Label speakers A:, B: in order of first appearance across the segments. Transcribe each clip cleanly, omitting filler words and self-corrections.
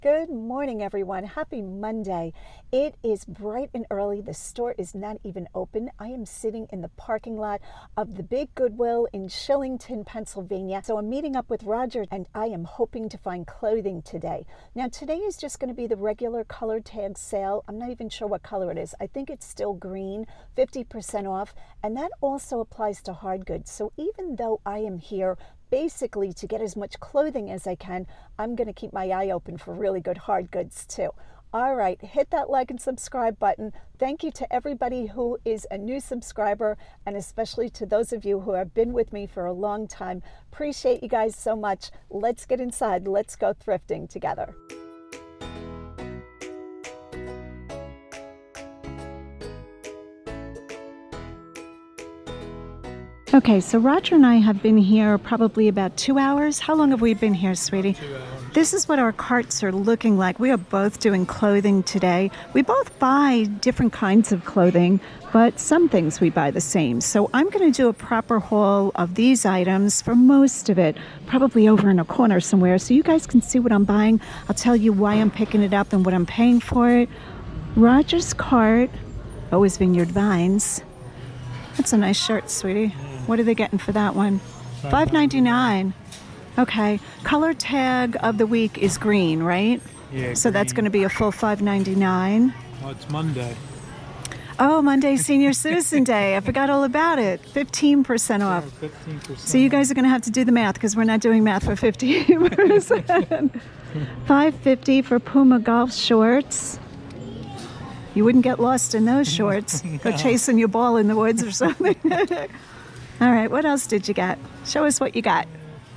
A: Good morning, everyone. Happy Monday. It is bright and early. The store is not even open. I am sitting in the parking lot of the big Goodwill in Shillington, Pennsylvania. So I'm meeting up with Roger and I am hoping to find clothing today. Now today is just going to be the regular color tag sale. I'm not even sure what color it is. I think it's still green, 50% off. And that also applies to hard goods. So even though I am here basically to get as much clothing as I can, I'm going to keep my eye open for really good hard goods too. All right, hit that like and subscribe button. Thank you to everybody who is a new subscriber, and especially to those of you who have been with me for a long time. Appreciate you guys so much. Let's get inside. Let's go thrifting together. Okay, so Roger and I have been here probably about 2 hours. How long have we been here, sweetie?
B: 2 hours.
A: This is what our carts are looking like. We are both doing clothing today. We both buy different kinds of clothing, but some things we buy the same. So I'm going to do a proper haul of these items for most of it, probably over in a corner somewhere, so you guys can see what I'm buying. I'll tell you why I'm picking it up and what I'm paying for it. Roger's cart, always Vineyard Vines. That's a nice shirt, sweetie. What are they getting for that one? $5.99. Okay. Color tag of the week is green, right?
B: Yeah.
A: So that's going to be a full $5.99.
B: Oh, it's Monday.
A: Oh, Monday Senior Citizen Day. I forgot all about it. 15% off.
B: 15%.
A: So you guys are going to have to do the math because we're not doing math for 15%. $5.50 for Puma golf shorts. You wouldn't get lost in those shorts.
B: No.
A: Go chasing your ball in the woods or something. All right, what else did you get? Show us what you got.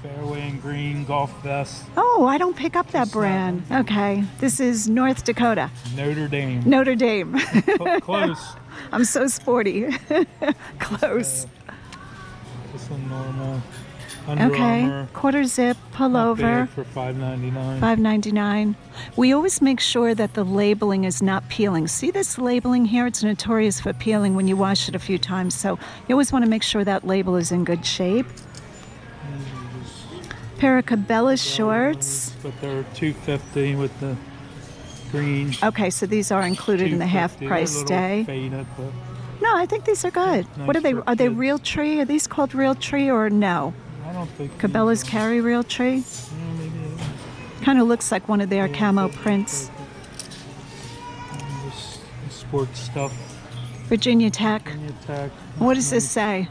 B: Fairway and green golf vest.
A: Oh, I don't pick up that brand. Okay, this is North Dakota.
B: Notre Dame.
A: Notre Dame.
B: Close.
A: I'm so sporty. Close.
B: This one normal. Under
A: Okay,
B: Armour.
A: quarter zip pullover.
B: For $5.99.
A: $5.99. We always make sure that the labeling is not peeling. See this labeling here? It's notorious for peeling when you wash it a few times. So you always want to make sure that label is in good shape. Pair of Cabela shorts.
B: But they're $2.50 with the green.
A: Okay, so these are included in the half price day.
B: Faded, but
A: No, I think these are good.
B: Nice
A: What are they?
B: for
A: Are they
B: kids.
A: Real Tree? Are these called Real Tree or no?
B: I don't think
A: Cabela's
B: these are-
A: carry Real Tree.
B: Yeah, maybe it is.
A: Kind of looks like one of their camo prints.
B: And this sports stuff.
A: Virginia Tech.
B: Virginia Tech.
A: What does this say?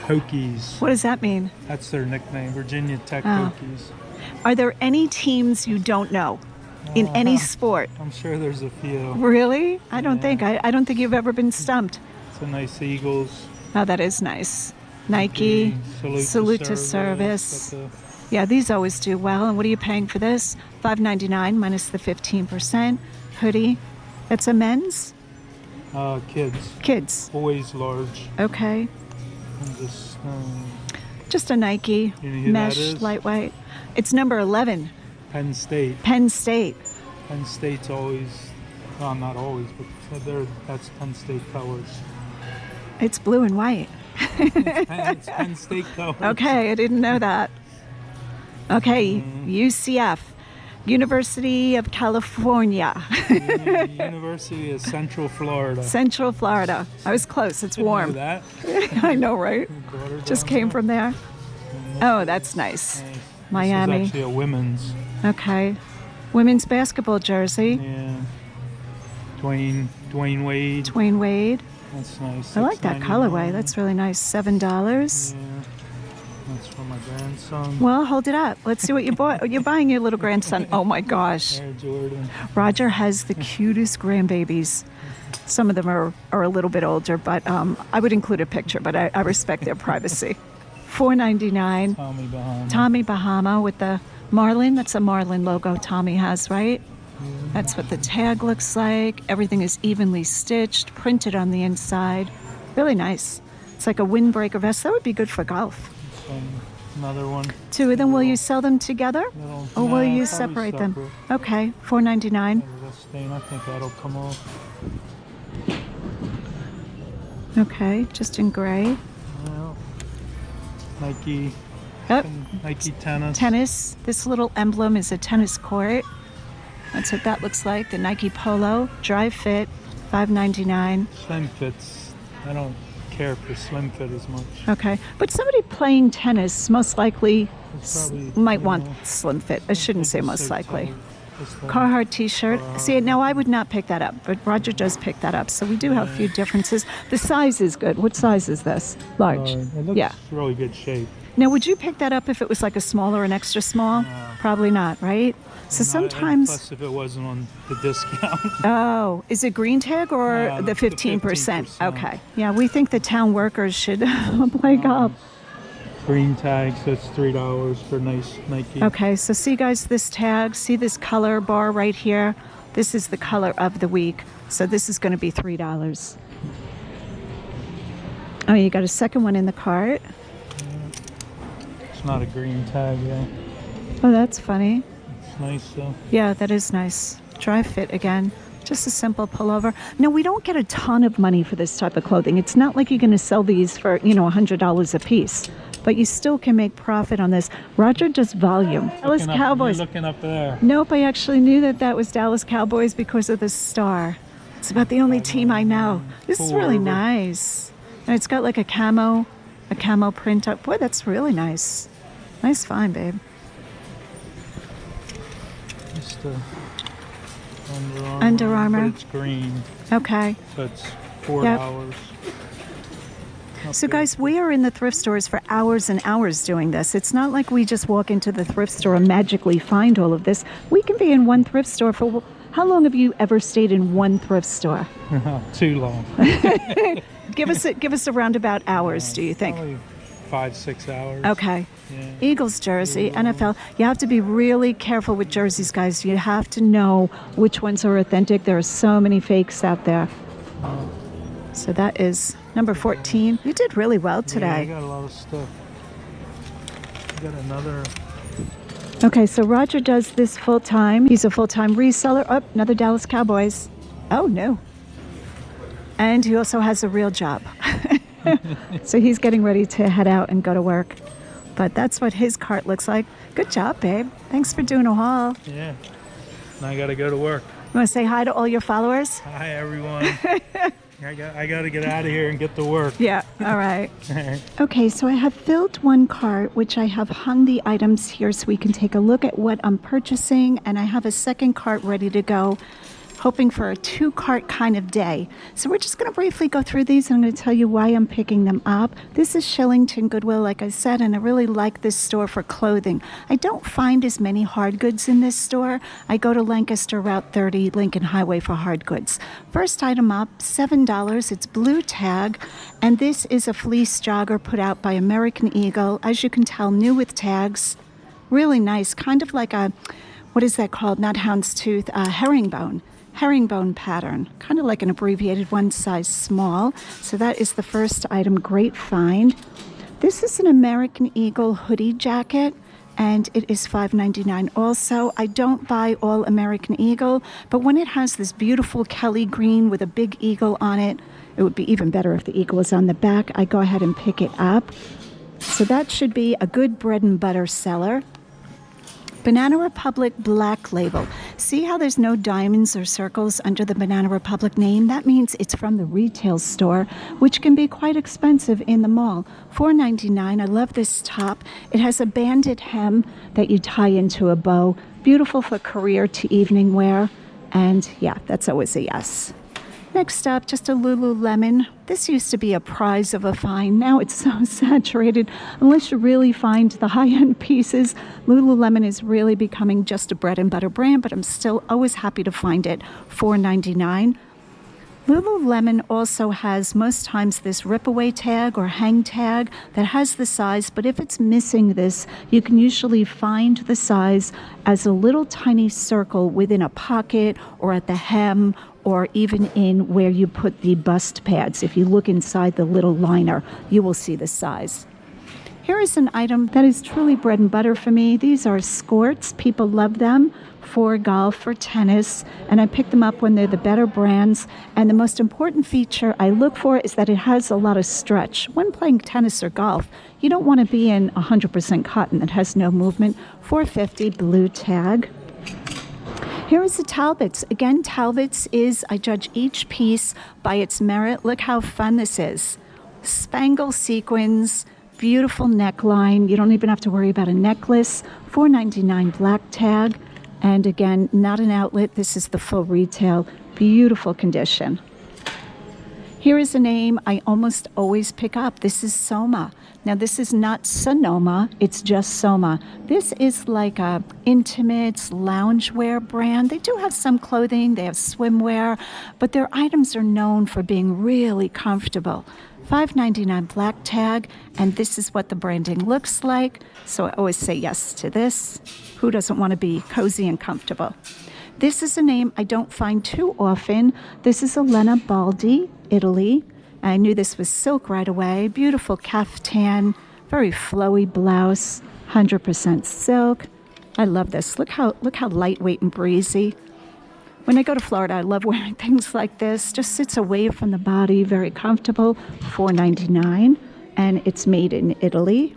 B: Hokies.
A: What does that mean?
B: That's their nickname, Virginia Tech
A: Oh.
B: Hokies.
A: Are there any teams you don't know in any sport?
B: I'm sure there's a few.
A: Really? I don't
B: Yeah.
A: think. I don't think you've ever been stumped.
B: It's a nice Eagles.
A: Oh, that is nice. Nike, Salute to Service.
B: Got
A: Yeah, these always do well. And what are you paying for this? $5.99 minus the 15%. Hoodie. That's a men's?
B: Kids.
A: Kids.
B: Boys large.
A: Okay.
B: And just,
A: Just a Nike
B: You know who that
A: mesh
B: is?
A: lightweight. It's number 11,
B: Penn State.
A: Penn State.
B: Penn State's always, well, not always, but that's Penn State colors.
A: It's blue and white.
B: It's Penn State colors.
A: Okay, I didn't know that. Okay,
B: Mm-hmm.
A: UCF, University of California,
B: University of Central Florida.
A: Central Florida. I was close. It's
B: Didn't know
A: warm.
B: that.
A: I know, right?
B: Daughter
A: Just
B: down
A: came
B: there.
A: from there.
B: And this
A: Oh, that's nice.
B: Nice.
A: Miami.
B: This is actually a women's.
A: Okay. Women's basketball jersey.
B: Yeah. Dwayne Wade.
A: Dwayne Wade.
B: That's nice.
A: I like that colorway. That's really nice. $7.
B: Yeah. That's for my grandson.
A: Well, hold it up. Let's see what you bought. You're buying your little grandson. Oh my gosh.
B: Air Jordan.
A: Roger has the cutest grandbabies. Some of them are a little bit older, but I would include a picture, but I respect their privacy. $4.99.
B: Tommy Bahama.
A: Tommy Bahama with the Marlin. That's a Marlin logo Tommy has, right? That's what the tag looks like. Everything is evenly stitched, printed on the inside. Really nice. It's like a windbreaker vest. That would be good for golf.
B: Another one.
A: Two of them, will you sell them together?
B: Little,
A: Or will
B: no,
A: you
B: probably
A: separate them?
B: separate.
A: Okay, $4.99.
B: Little stain, I think that'll come off.
A: Okay, just in gray.
B: Yeah. Nike.
A: Oh,
B: Nike tennis.
A: tennis. This little emblem is a tennis court. That's what that looks like. The Nike Polo, dry fit, $5.99.
B: Slim fits. I don't care for slim fit as much.
A: Okay, but somebody playing tennis most likely might
B: you
A: want
B: know,
A: slim fit. I shouldn't say most
B: so
A: likely.
B: tight.
A: Carhartt t-shirt. See, now I would not pick that up, but Roger does pick that up. So we do have a few differences. The size is good. What size is this? Large.
B: It looks really good shape.
A: Now, would you pick that up if it was like a small or an extra small?
B: No.
A: Probably not, right? So
B: And
A: sometimes.
B: plus, if it wasn't on the discount.
A: Oh, is it green tag or
B: No,
A: the
B: the
A: 15%?
B: 15%.
A: Okay. Yeah, we think the town workers should play golf.
B: Green tag, so it's $3 for nice Nike.
A: Okay, so see guys, this tag, see this color bar right here? This is the color of the week. So this is going to be $3. Oh, you got a second one in the cart.
B: It's not a green tag, yeah.
A: Oh, that's funny.
B: It's nice though.
A: Yeah, that is nice. Dry fit again. Just a simple pullover. No, we don't get a ton of money for this type of clothing. It's not like you're going to sell these for, $100 a piece. But you still can make profit on this. Roger does volume. Dallas Cowboys.
B: You're looking up there.
A: Nope, I actually knew that was Dallas Cowboys because of the star. It's about the only team I know. This is really nice. And it's got like a camo print up. Boy, that's really nice. Nice find, babe.
B: Just Under
A: Under Armour.
B: But it's green,
A: Okay.
B: so it's $4.
A: So guys, we are in the thrift stores for hours and hours doing this. It's not like we just walk into the thrift store and magically find all of this. We can be in one thrift store for, how long have you ever stayed in one thrift store?
B: Too long.
A: Give us a roundabout hours, do you think?
B: Probably 5-6 hours.
A: Okay.
B: Yeah.
A: Eagles jersey, NFL. You have to be really careful with jerseys, guys. You have to know which ones are authentic. There are so many fakes out there. So that is number 14. You did really well today.
B: Yeah, I got a lot of stuff. I got another.
A: Okay, so Roger does this full time. He's a full-time reseller. Oh, another Dallas Cowboys. Oh, no. And he also has a real job. So he's getting ready to head out and go to work. But that's what his cart looks like. Good job, babe. Thanks for doing a haul.
B: Yeah. Now I got to go to work.
A: You want to say hi to all your followers?
B: Hi, everyone. I got to get out of here and get to work.
A: Yeah, all right. Okay, so I have filled one cart, which I have hung the items here so we can take a look at what I'm purchasing. And I have a second cart ready to go, hoping for a 2-cart kind of day. So we're just going to briefly go through these, and I'm going to tell you why I'm picking them up. This is Shillington Goodwill, like I said, and I really like this store for clothing. I don't find as many hard goods in this store. I go to Lancaster Route 30, Lincoln Highway for hard goods. First item up, $7. It's blue tag, and this is a fleece jogger put out by American Eagle. As you can tell, new with tags. Really nice, kind of like a, what is that called? Not houndstooth, herringbone pattern, kind of like an abbreviated one, size small. So that is the first item. Great find. This is an American Eagle hoodie jacket, and it is $5.99 also. I don't buy all American Eagle, but when it has this beautiful Kelly green with a big eagle on it, it would be even better if the eagle was on the back. I go ahead and pick it up. So that should be a good bread and butter seller. Banana Republic Black Label. See how there's no diamonds or circles under the Banana Republic name? That means it's from the retail store, which can be quite expensive in the mall. $4.99. I love this top. It has a banded hem that you tie into a bow. Beautiful for career to evening wear. And yeah, that's always a yes. Next up, just a Lululemon. This used to be a prize of a find. Now it's so saturated. Unless you really find the high-end pieces, Lululemon is really becoming just a bread and butter brand, but I'm still always happy to find it. $4.99. Lululemon also has most times this rip-away tag or hang tag that has the size, but if it's missing this, you can usually find the size as a little tiny circle within a pocket or at the hem, or even in where you put the bust pads. If you look inside the little liner, you will see the size. Here is an item that is truly bread and butter for me. These are skirts. People love them for golf, for tennis, and I pick them up when they're the better brands. And the most important feature I look for is that it has a lot of stretch. When playing tennis or golf, you don't want to be in 100% cotton that has no movement. $4.50 blue tag. Here is the Talbots. Again, Talbots is, I judge each piece by its merit. Look how fun this is. Spangle sequins, beautiful neckline. You don't even have to worry about a necklace. $4.99 black tag. And again, not an outlet. This is the full retail. Beautiful condition. Here is a name I almost always pick up. This is Soma. Now, this is not Sonoma. It's just Soma. This is like a intimates loungewear brand. They do have some clothing. They have swimwear, but their items are known for being really comfortable. $5.99 black tag, and this is what the branding looks like. So I always say yes to this. Who doesn't want to be cozy and comfortable? This is a name I don't find too often. This is Elena Baldi, Italy. I knew this was silk right away. Beautiful caftan, very flowy blouse, 100% silk. I love this. Look how lightweight and breezy. When I go to Florida, I love wearing things like this. Just sits away from the body, very comfortable. $4.99, and it's made in Italy.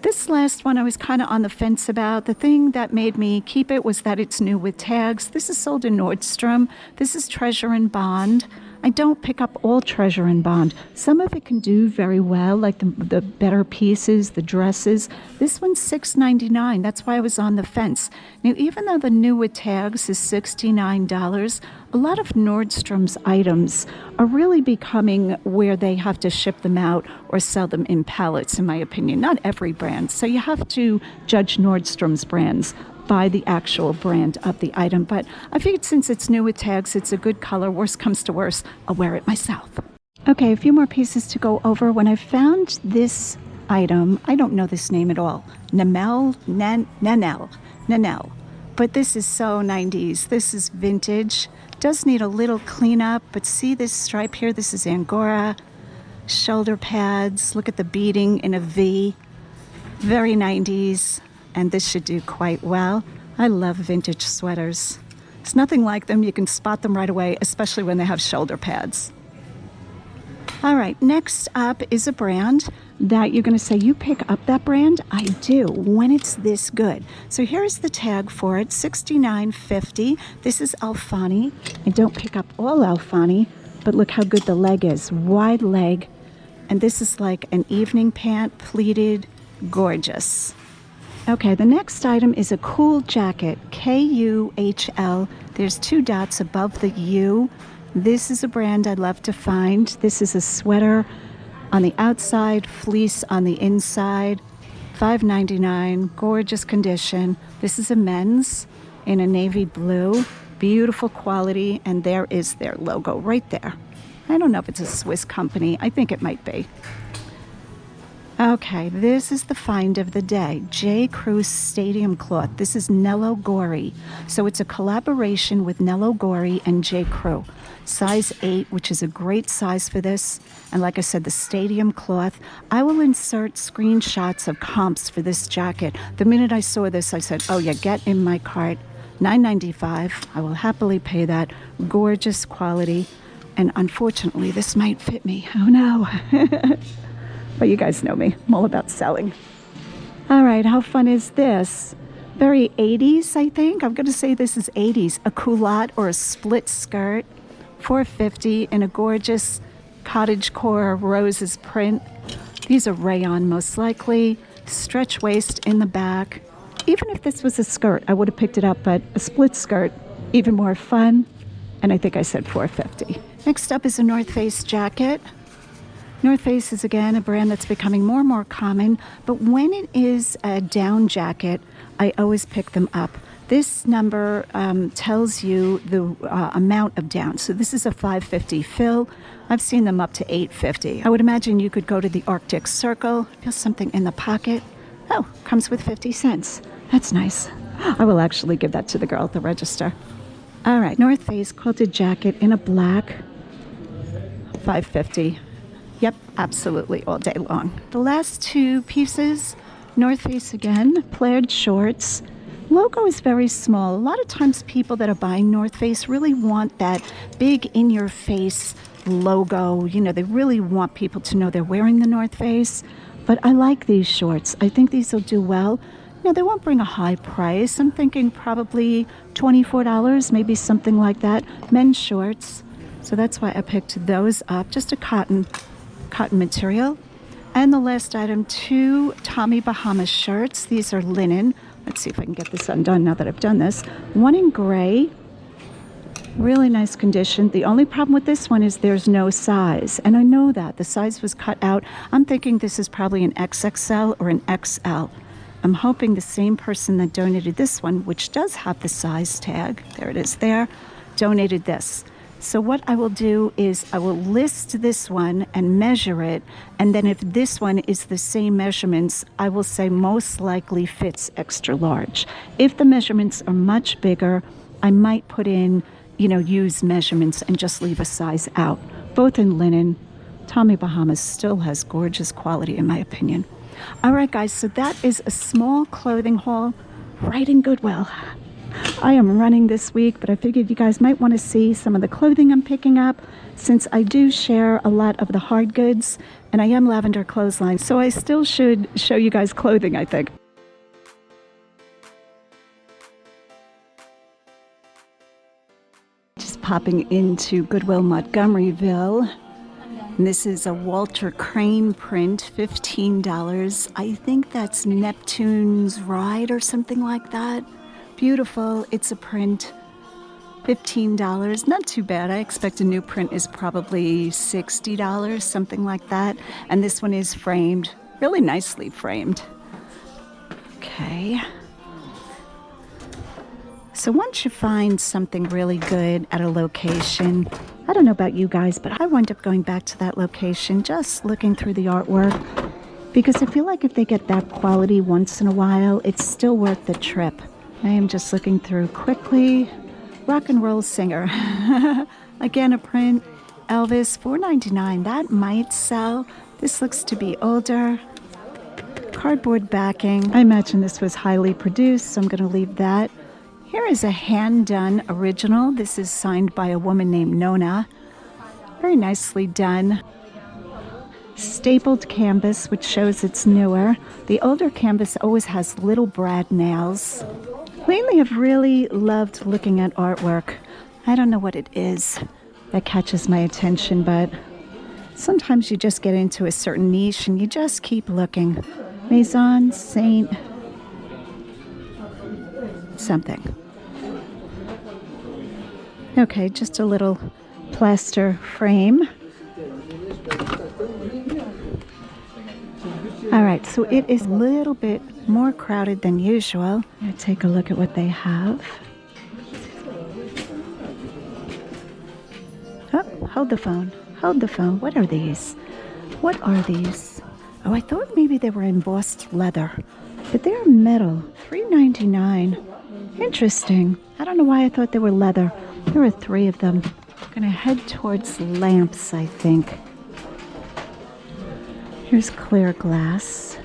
A: This last one I was kind of on the fence about. The thing that made me keep it was that it's new with tags. This is sold in Nordstrom. This is Treasure and Bond. I don't pick up all Treasure and Bond. Some of it can do very well, like the better pieces, the dresses. This one's $6.99. That's why I was on the fence. Now, even though the new with tags is $69, a lot of Nordstrom's items are really becoming where they have to ship them out or sell them in pallets, in my opinion. Not every brand. So you have to judge Nordstrom's brands by the actual brand of the item. But I figured since it's new with tags, it's a good color. Worst comes to worst, I'll wear it myself. Okay, a few more pieces to go over. When I found this item, I don't know this name at all. Nanel. But this is so 90s. This is vintage. Does need a little cleanup, but see this stripe here? This is Angora. Shoulder pads. Look at the beading in a V. Very 90s. And this should do quite well. I love vintage sweaters. There's nothing like them. You can spot them right away, especially when they have shoulder pads. All right, next up is a brand that you're going to say, you pick up that brand? I do, when it's this good. So here's the tag for it, $69.50. This is Alfani. I don't pick up all Alfani, but look how good the leg is. Wide leg. And this is like an evening pant, pleated, gorgeous. Okay, the next item is a cool jacket, Kuhl. There's 2 dots above the U. This is a brand I love to find. This is a sweater on the outside, fleece on the inside, $5.99, gorgeous condition. This is a men's in a navy blue, beautiful quality, and there is their logo right there. I don't know if it's a Swiss company. I think it might be. Okay, this is the find of the day. J. Crew Stadium Cloth. This is Nello Gori. So it's a collaboration with Nello Gori and J. Crew. Size 8, which is a great size for this. And like I said, the stadium cloth. I will insert screenshots of comps for this jacket. The minute I saw this, I said, oh yeah, get in my cart. $9.95. I will happily pay that. Gorgeous quality. And unfortunately, this might fit me. Oh no. But you guys know me. I'm all about selling. All right, how fun is this? Very 80s, I think. I'm going to say this is 80s. A culotte or a split skirt, $4.50 in a gorgeous cottagecore roses print. These are rayon, most likely. Stretch waist in the back. Even if this was a skirt, I would have picked it up, but a split skirt, even more fun. And I think I said $4.50. Next up is a North Face jacket. North Face is, again, a brand that's becoming more and more common, but when it is a down jacket, I always pick them up. This number tells you the amount of down. So this is a $5.50 fill. I've seen them up to $8.50. I would imagine you could go to the Arctic Circle, feel something in the pocket. Oh, comes with 50 cents. That's nice. I will actually give that to the girl at the register. All right, North Face quilted jacket in a black, $5.50. Yep, absolutely, all day long. The last 2 pieces, North Face again, plaid shorts. Logo is very small. A lot of times people that are buying North Face really want that big in-your-face logo. You know, they really want people to know they're wearing the North Face. But I like these shorts. I think these will do well. know, they won't bring a high price. I'm thinking probably $24, maybe something like that. Men's shorts. So that's why I picked those up. Just a cotton material. And the last item, 2 Tommy Bahama shirts. These are linen. Let's see if I can get this undone now that I've done this. One in gray. Really nice condition. The only problem with this one is there's no size. And I know that. The size was cut out. I'm thinking this is probably an XXL or an XL. I'm hoping the same person that donated this one, which does have the size tag, there it is there, donated this. So what I will do is I will list this one and measure it, and then if this one is the same measurements, I will say most likely fits extra large. If the measurements are much bigger, I might put in, use measurements and just leave a size out. Both in linen. Tommy Bahama still has gorgeous quality in my opinion. All right, guys, so that is a small clothing haul right in Goodwill. I am running this week, but I figured you guys might want to see some of the clothing I'm picking up since I do share a lot of the hard goods, and I am Lavender Clothesline, so I still should show you guys clothing, I think. Just popping into Goodwill Montgomeryville. And this is a Walter Crane print, $15. I think that's Neptune's Ride or something like that. Beautiful. It's a print. $15. Not too bad. I expect a new print is probably $60, something like that. And this one is framed. Really nicely framed. Okay. So once you find something really good at a location, I don't know about you guys, but I wind up going back to that location, just looking through the artwork, because I feel like if they get that quality once in a while, it's still worth the trip. I am just looking through quickly. Rock and roll singer. Again, a print. Elvis, $4.99. That might sell. This looks to be older. Cardboard backing. I imagine this was highly produced, so I'm going to leave that. Here is a hand-done original. This is signed by a woman named Nona. Very nicely done. Stapled canvas, which shows it's newer. The older canvas always has little brad nails. Lately, I've really loved looking at artwork. I don't know what it is that catches my attention, but sometimes you just get into a certain niche and you just keep looking. Maison Saint something. Okay, just a little plaster frame. All right, so it is a little bit more crowded than usual. Let's take a look at what they have. Oh, hold the phone. Hold the phone. What are these? What are these? Oh, I thought maybe they were embossed leather, but they're metal. $3.99. Interesting. I don't know why I thought they were leather. There are 3 of them. I'm gonna head towards lamps, I think. Here's clear glass.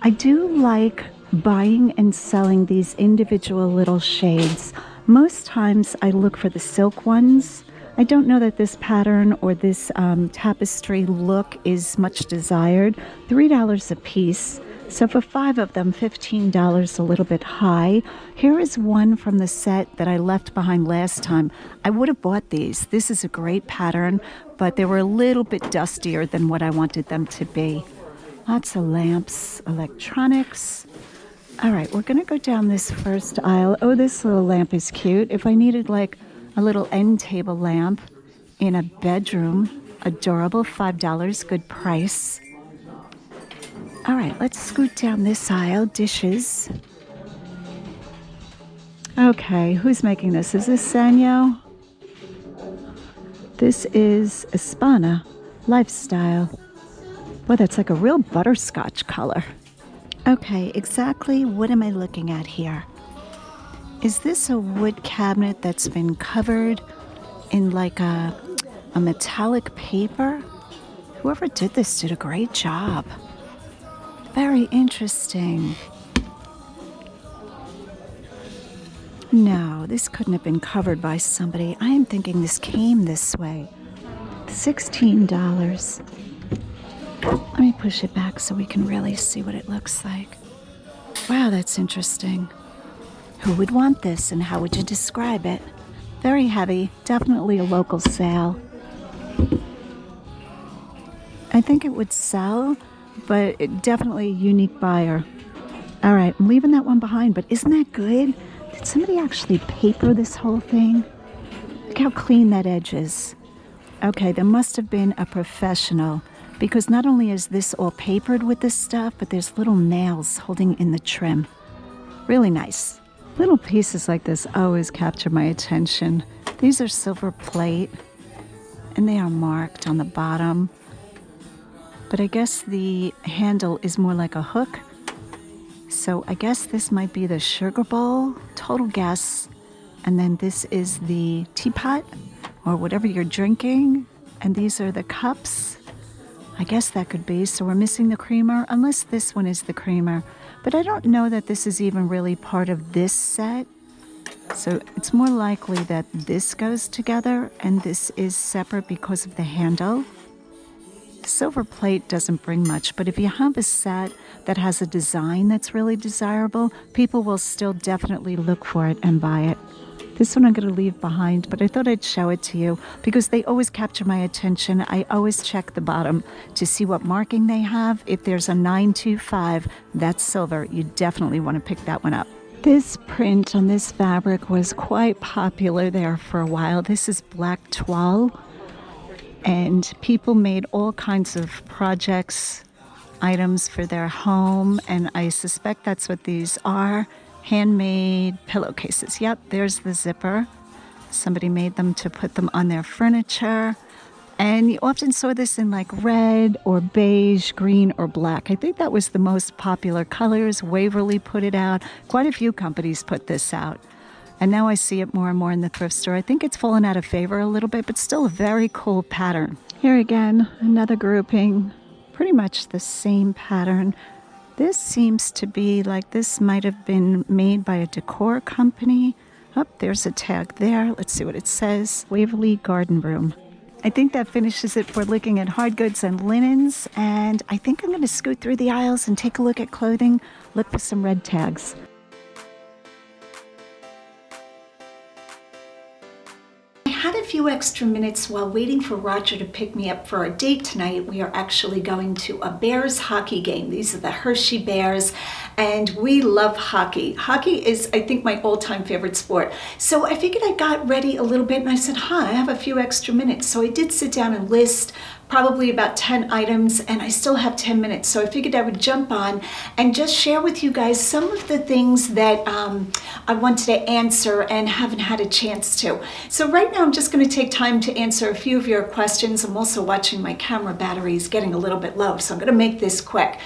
A: I do like buying and selling these individual little shades. Most times I look for the silk ones. I don't know that this pattern or this tapestry look is much desired. $3 a piece. So for 5 of them, $15, a little bit high. Here is one from the set that I left behind last time. I would have bought these. This is a great pattern, but they were a little bit dustier than what I wanted them to be. Lots of lamps, electronics. All right, we're gonna go down this first aisle. Oh, this little lamp is cute. If I needed like a little end table lamp in a bedroom, adorable, $5, good price. All right, let's scoot down this aisle. Dishes. Okay, who's making this? Is this Sanyo? This is Espana Lifestyle. Boy, that's like a real butterscotch color. Okay, exactly what am I looking at here? Is this a wood cabinet that's been covered in like a metallic paper? Whoever did this did a great job. Very interesting. No, this couldn't have been covered by somebody. I am thinking this came this way. $16. Let me push it back so we can really see what it looks like. Wow, that's interesting. Who would want this and how would you describe it? Very heavy, definitely a local sale. I think it would sell, but definitely a unique buyer. All right, I'm leaving that one behind, but isn't that good? Did somebody actually paper this whole thing? Look how clean that edge is. Okay, there must have been a professional, because not only is this all papered with this stuff, but there's little nails holding in the trim. Really nice. Little pieces like this always capture my attention. These are silver plate, and they are marked on the bottom. But I guess the handle is more like a hook. So I guess this might be the sugar bowl, total guess. And then this is the teapot, or whatever you're drinking. And these are the cups. I guess that could be. So we're missing the creamer, unless this one is the creamer. But I don't know that this is even really part of this set. So it's more likely that this goes together and this is separate because of the handle. Silver plate doesn't bring much, but if you have a set that has a design that's really desirable, people will still definitely look for it and buy it. This one I'm going to leave behind, but I thought I'd show it to you because they always capture my attention. I always check the bottom to see what marking they have. If there's a 925, that's silver. You definitely want to pick that one up. This print on this fabric was quite popular there for a while. This is black toile, and people made all kinds of projects, items for their home, and I suspect that's what these are. Handmade pillowcases. Yep, there's the zipper. Somebody made them to put them on their furniture. And you often saw this in like red or beige, green or black. I think that was the most popular colors. Waverly put it out. Quite a few companies put this out. And now I see it more and more in the thrift store. I think it's fallen out of favor a little bit, but still a very cool pattern. Here again, another grouping. Pretty much the same pattern. This seems to be like this might have been made by a decor company. Oh, there's a tag there. Let's see what it says. Waverly Garden Room. I think that finishes it for looking at hard goods and linens. And I think I'm going to scoot through the aisles and take a look at clothing, look for some red tags. I had a few extra minutes while waiting for Roger to pick me up for our date tonight. We are actually going to a Bears hockey game. These are the Hershey Bears, and we love hockey. Hockey is, I think, my all-time favorite sport. So I figured I got ready a little bit, and I said, I have a few extra minutes. So I did sit down and list probably about 10 items, and I still have 10 minutes. So I figured I would jump on and just share with you guys some of the things that I wanted to answer and haven't had a chance to. So right now I'm just going to take time to answer a few of your questions. I'm also watching my camera batteries getting a little bit low, so I'm going to make this quick.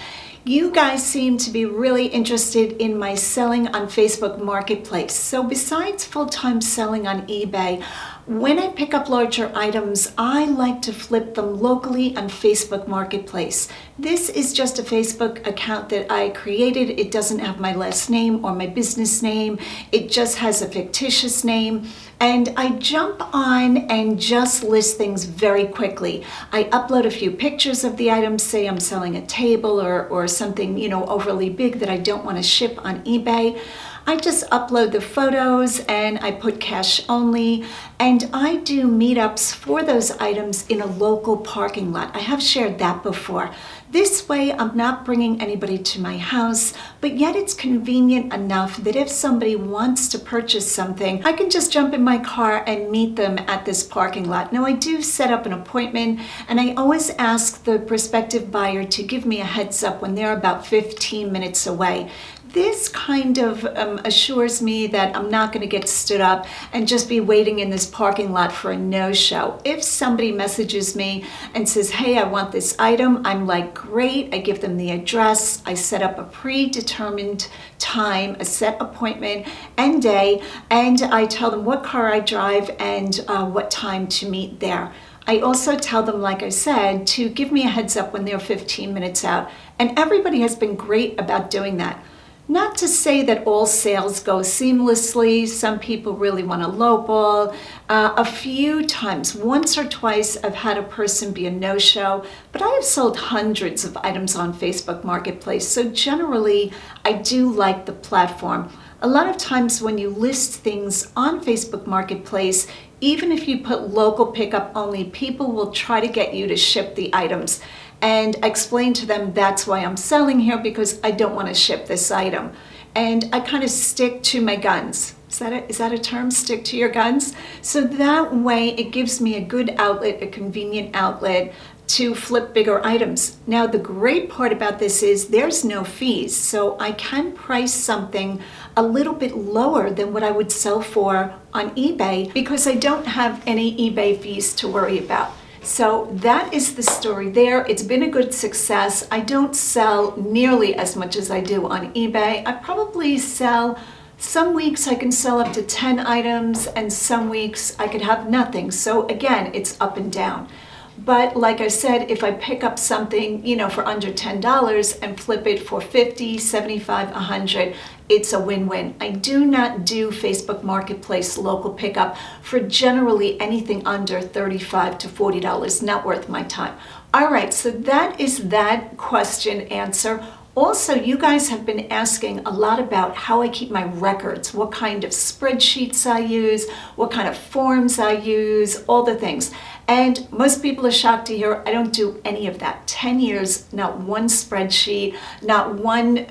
A: You guys seem to be really interested in my selling on Facebook Marketplace. So besides full-time selling on eBay, when I pick up larger items, I like to flip them locally on Facebook Marketplace. This is just a Facebook account that I created. It doesn't have my last name or my business name. It just has a fictitious name. And I jump on and just list things very quickly. I upload a few pictures of the items, say I'm selling a table or something, overly big that I don't want to ship on eBay. I just upload the photos and I put cash only, and I do meetups for those items in a local parking lot. I have shared that before. This way I'm not bringing anybody to my house, but yet it's convenient enough that if somebody wants to purchase something, I can just jump in my car and meet them at this parking lot. Now I do set up an appointment, and I always ask the prospective buyer to give me a heads up when they're about 15 minutes away. This kind of assures me that I'm not going to get stood up and just be waiting in this parking lot for a no-show. If somebody messages me and says, hey, I want this item, I'm like, great. I give them the address. I set up a predetermined time, a set appointment and day, and I tell them what car I drive and what time to meet there. I also tell them, like I said, to give me a heads up when they're 15 minutes out. And everybody has been great about doing that. Not to say that all sales go seamlessly. Some people really want to lowball. A few times, once or twice, I've had a person be a no-show, but I have sold hundreds of items on Facebook Marketplace, so generally I do like the platform. A lot of times when you list things on Facebook Marketplace, even if you put local pickup only, people will try to get you to ship the items. And I explain to them that's why I'm selling here, because I don't want to ship this item. And I kind of stick to my guns. Is that a term? Stick to your guns? So that way it gives me a good outlet, a convenient outlet to flip bigger items. Now the great part about this is there's no fees. So I can price something a little bit lower than what I would sell for on eBay because I don't have any eBay fees to worry about. So that is the story there. It's been a good success. I don't sell nearly as much as I do on eBay. I probably sell, some weeks I can sell up to 10 items and some weeks I could have nothing. So again, it's up and down. But like I said, if I pick up something, you know, for under $10 and flip it for 50, 75, 100, it's a win-win. I do not do Facebook Marketplace local pickup for generally anything under $35 to $40, not worth my time. All right, so that is that question answer. Also, you guys have been asking a lot about how I keep my records, what kind of spreadsheets I use, what kind of forms I use, all the things. And most people are shocked to hear I don't do any of that. 10 years, not one spreadsheet, not one,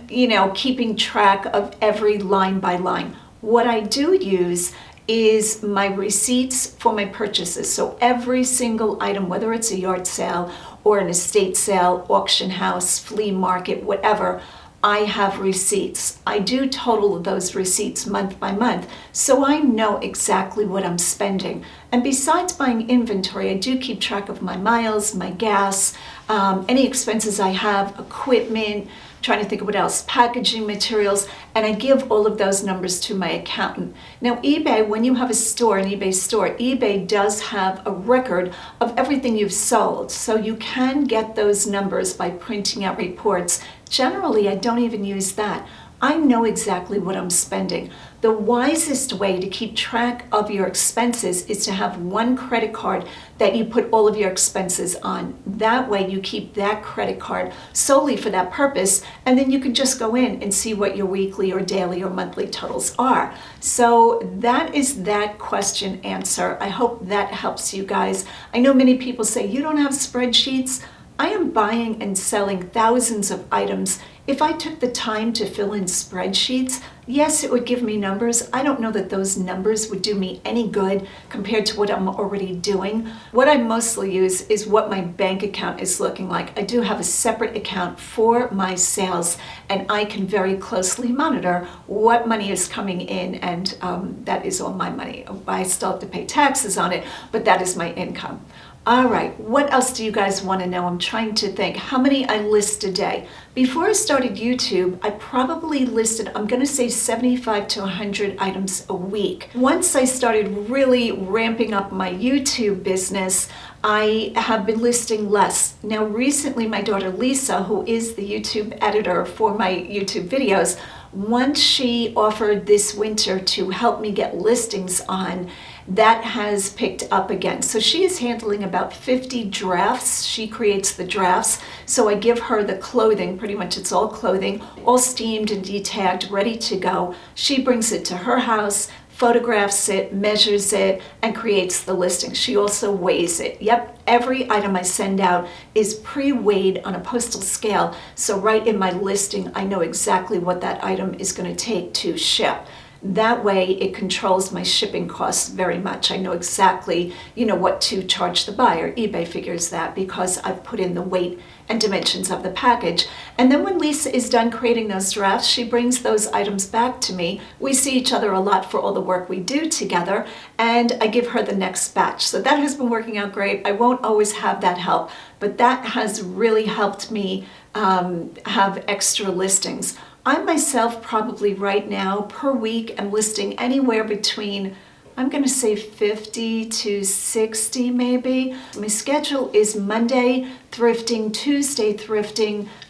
A: keeping track of every line by line. What I do use is my receipts for my purchases. So every single item, whether it's a yard sale or an estate sale, auction house, flea market, whatever, I have receipts. I do total those receipts month by month, so I know exactly what I'm spending. And besides buying inventory, I do keep track of my miles, my gas, any expenses I have, equipment, trying to think of what else, packaging materials, and I give all of those numbers to my accountant. Now eBay, when you have a store, an eBay store, eBay does have a record of everything you've sold. So you can get those numbers by printing out reports. Generally, I don't even use that. I know exactly what I'm spending. The wisest way to keep track of your expenses is to have one credit card that you put all of your expenses on. That way you keep that credit card solely for that purpose, and then you can just go in and see what your weekly or daily or monthly totals are. So that is that question answer. I hope that helps you guys. I know many people say, you don't have spreadsheets. I am buying and selling thousands of items. If I took the time to fill in spreadsheets, yes, it would give me numbers. I don't know that those numbers would do me any good compared to what I'm already doing. What I mostly use is what my bank account is looking like. I do have a separate account for my sales, and I can very closely monitor what money is coming in, and that is all my money. I still have to pay taxes on it, but that is my income. All right, what else do you guys want to know? I'm trying to think how many I list a day. Before I started YouTube, I probably listed, I'm going to say 75 to 100 items a week. Once I started really ramping up my YouTube business, I have been listing less. Now recently, my daughter Lisa, who is the YouTube editor for my YouTube videos, once she offered this winter to help me get listings on, that has picked up again. So she is handling about 50 drafts. She creates the drafts. So I give her the clothing, pretty much it's all clothing, all steamed and detagged, ready to go. She brings it to her house, photographs it, measures it, and creates the listing. She also weighs it. Yep, every item I send out is pre-weighed on a postal scale. So right in my listing, I know exactly what that item is going to take to ship. That way it controls my shipping costs very much. I know exactly, what to charge the buyer. eBay figures that because I've put in the weight and dimensions of the package. And then when Lisa is done creating those drafts, she brings those items back to me. We see each other a lot for all the work we do together, and I give her the next batch. So that has been working out great. I won't always have that help, but that has really helped me have extra listings. I myself probably right now per week am listing anywhere between, I'm going to say 50 to 60 maybe. My schedule is Monday thrifting,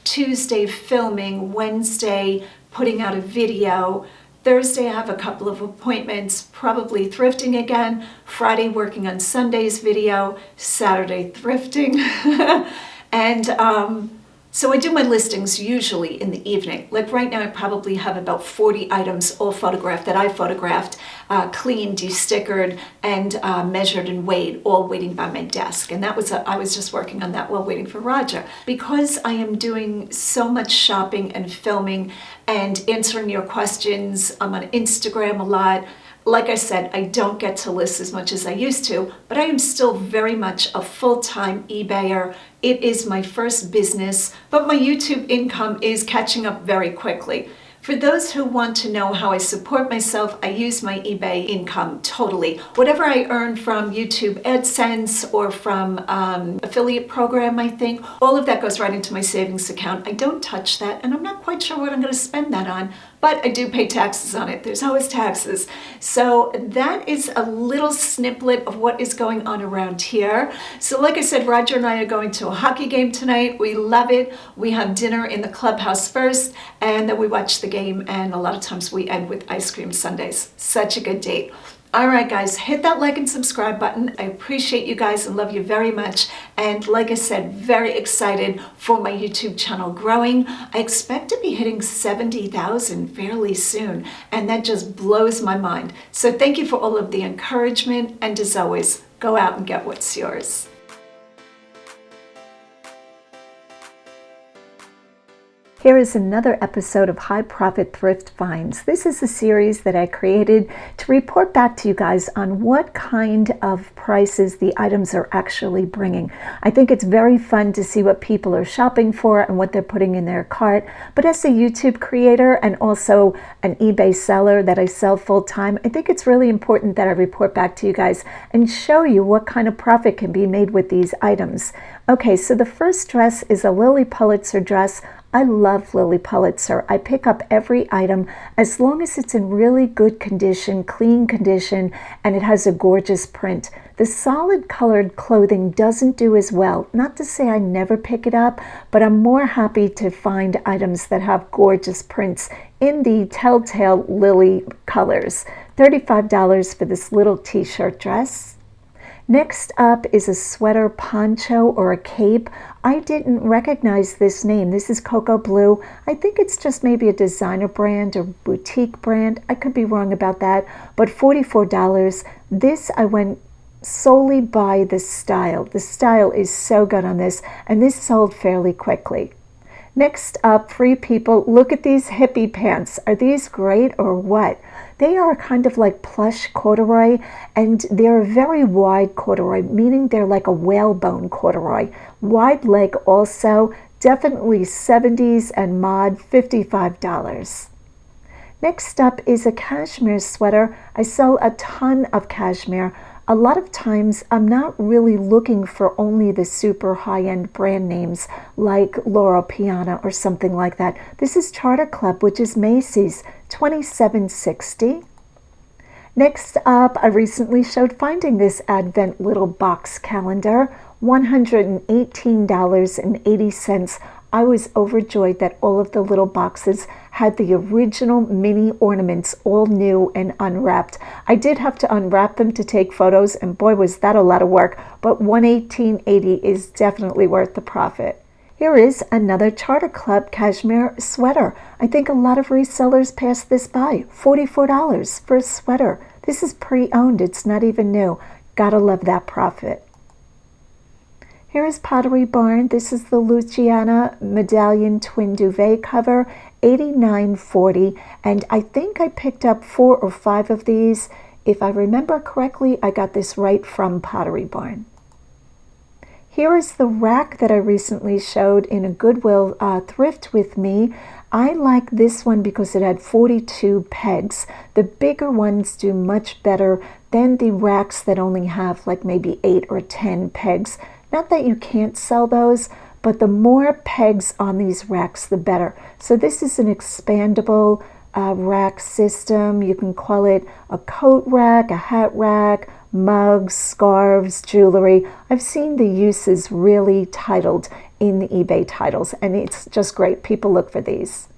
A: Tuesday filming, Wednesday putting out a video. Thursday I have a couple of appointments, probably thrifting again. Friday working on Sunday's video, Saturday thrifting. And so I do my listings usually in the evening. Like right now I probably have about 40 items all photographed that I photographed, cleaned, de-stickered, and measured and weighed, all waiting by my desk. And that was I was just working on that while waiting for Roger. Because I am doing so much shopping and filming and answering your questions, I'm on Instagram a lot. Like I said, I don't get to list as much as I used to, but I am still very much a full-time eBayer. It is my first business, but my YouTube income is catching up very quickly. For those who want to know how I support myself, I use my eBay income totally. Whatever I earn from YouTube AdSense or from affiliate program, I think, all of that goes right into my savings account. I don't touch that, and I'm not quite sure what I'm going to spend that on, but I do pay taxes on it. There's always taxes. So that is a little snippet of what is going on around here. So like I said, Roger and I are going to a hockey game tonight. We love it. We have dinner in the clubhouse first, and then we watch the game, and a lot of times we end with ice cream sundaes. Such a good date. All right, guys, hit that like and subscribe button. I appreciate you guys and love you very much. And like I said, very excited for my YouTube channel growing. I expect to be hitting 70,000 fairly soon, and that just blows my mind. So thank you for all of the encouragement, and as always, go out and get what's yours. Here is another episode of High Profit Thrift Finds. This is a series that I created to report back to you guys on what kind of prices the items are actually bringing. I think it's very fun to see what people are shopping for and what they're putting in their cart. But as a YouTube creator and also an eBay seller that I sell full time, I think it's really important that I report back to you guys and show you what kind of profit can be made with these items. Okay, so the first dress is a Lily Pulitzer dress. I love Lily Pulitzer. I pick up every item as long as it's in really good condition, clean condition, and it has a gorgeous print. The solid colored clothing doesn't do as well. Not to say I never pick it up, but I'm more happy to find items that have gorgeous prints in the telltale Lily colors. $35 for this little t-shirt dress. Next up is a sweater poncho or a cape. I didn't recognize this name. This is Cocoa Blue. I think it's just maybe a designer brand or boutique brand. I could be wrong about that, but $44. This I went solely by the style. The style is so good on this, and this sold fairly quickly. Next up, Free People, look at these hippie pants. Are these great or what? They are kind of like plush corduroy, and they're a very wide corduroy, meaning they're like a whalebone corduroy. Wide leg also, definitely 70s and mod, $55. Next up is a cashmere sweater. I sell a ton of cashmere. A lot of times I'm not really looking for only the super high-end brand names like Loro Piana or something like that. This is Charter Club, which is Macy's, $27.60. Next up, I recently showed finding this Advent little box calendar, $118.80. I was overjoyed that all of the little boxes had the original mini ornaments, all new and unwrapped. I did have to unwrap them to take photos, and boy was that a lot of work, but $118.80 is definitely worth the profit. Here is another Charter Club cashmere sweater. I think a lot of resellers pass this by. $44 for a sweater. This is pre-owned, it's not even new. Gotta love that profit. Here is Pottery Barn. This is the Luciana Medallion Twin Duvet cover, $89.40, and I think I picked up 4 or 5 of these. If I remember correctly, I got this right from Pottery Barn. Here is the rack that I recently showed in a Goodwill Thrift with me. I like this one because it had 42 pegs. The bigger ones do much better than the racks that only have like maybe 8 or 10 pegs. Not that you can't sell those, but the more pegs on these racks, the better. So this is an expandable rack system. You can call it a coat rack, a hat rack, mugs, scarves, jewelry. I've seen the uses really titled in the eBay titles, and it's just great. People look for these.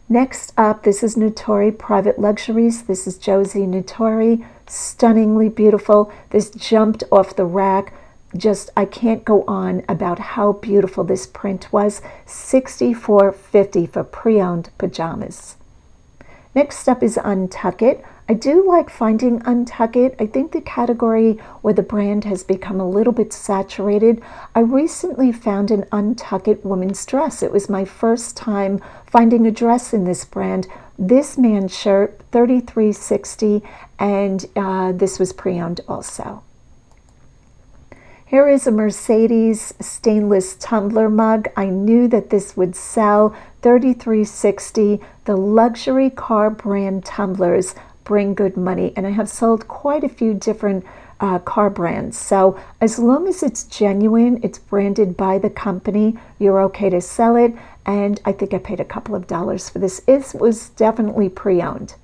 A: Next up, this is Nutori Private Luxuries. This is Josie Nutori. Stunningly beautiful. This jumped off the rack. Just, I can't go on about how beautiful this print was. $64.50 for pre-owned pajamas. Next up is Untuck It. I do like finding Untuck It. I think the category or the brand has become a little bit saturated. I recently found an Untuck It woman's dress. It was my first time finding a dress in this brand. This man's shirt, $33.60, and this was pre-owned also. Here is a Mercedes stainless tumbler mug. I knew that this would sell, $33.60. The luxury car brand tumblers bring good money, and I have sold quite a few different car brands. So as long as it's genuine, it's branded by the company, you're okay to sell it. And I think I paid a couple of dollars for this. It was definitely pre-owned.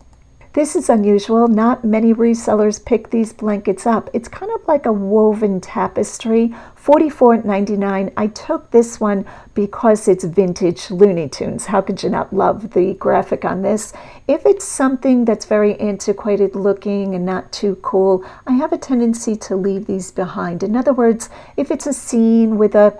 A: This is unusual. Not many resellers pick these blankets up. It's kind of like a woven tapestry, $44.99. I took this one because it's vintage Looney Tunes. How could you not love the graphic on this? If it's something that's very antiquated looking and not too cool, I have a tendency to leave these behind. In other words, if it's a scene with a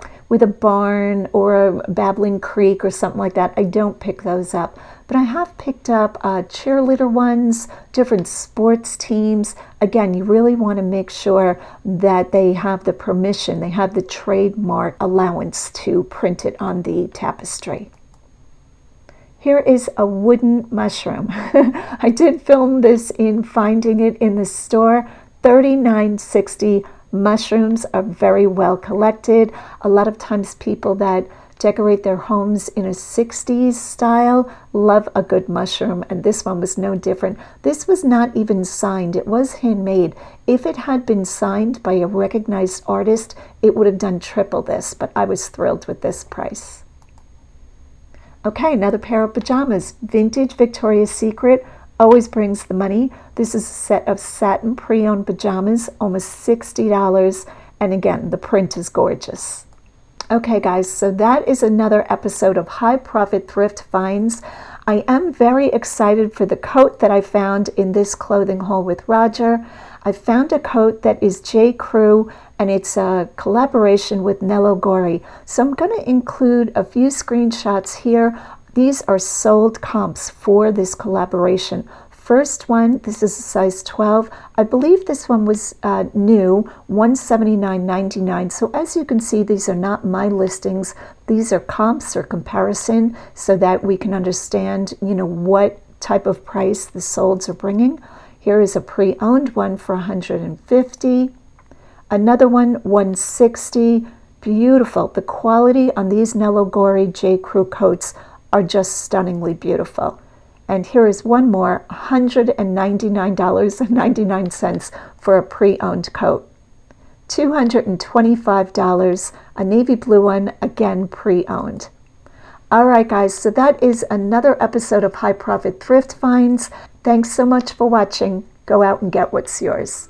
A: barn or a babbling creek or something like that, I don't pick those up. But I have picked up cheerleader ones, different sports teams. Again, you really want to make sure that they have the permission, they have the trademark allowance to print it on the tapestry. Here is a wooden mushroom. I did film this in finding it in the store, $39.60. Mushrooms are very well collected. A lot of times people that decorate their homes in a 60s style love a good mushroom, and this one was no different. This was not even signed. It was handmade. If it had been signed by a recognized artist, it would have done triple this, but I was thrilled with this price. Okay, another pair of pajamas. Vintage Victoria's Secret always brings the money. This is a set of satin pre-owned pajamas, almost $60, and again, the print is gorgeous. Okay guys, so that is another episode of High Profit Thrift Finds. I am very excited for the coat that I found in this clothing haul with Roger. I found a coat that is J. Crew, and it's a collaboration with Nello Gori. So I'm going to include a few screenshots here. These are sold comps for this collaboration. First one, this is a size 12. I believe this one was new, $179.99. So as you can see, these are not my listings. These are comps or comparison so that we can understand, what type of price the solds are bringing. Here is a pre-owned one for $150. Another one, $160. Beautiful. The quality on these Nello Gori J. Crew coats are just stunningly beautiful. And here is one more, $199.99 for a pre-owned coat. $225, a navy blue one, again pre-owned. All right, guys, so that is another episode of High Profit Thrift Finds. Thanks so much for watching. Go out and get what's yours.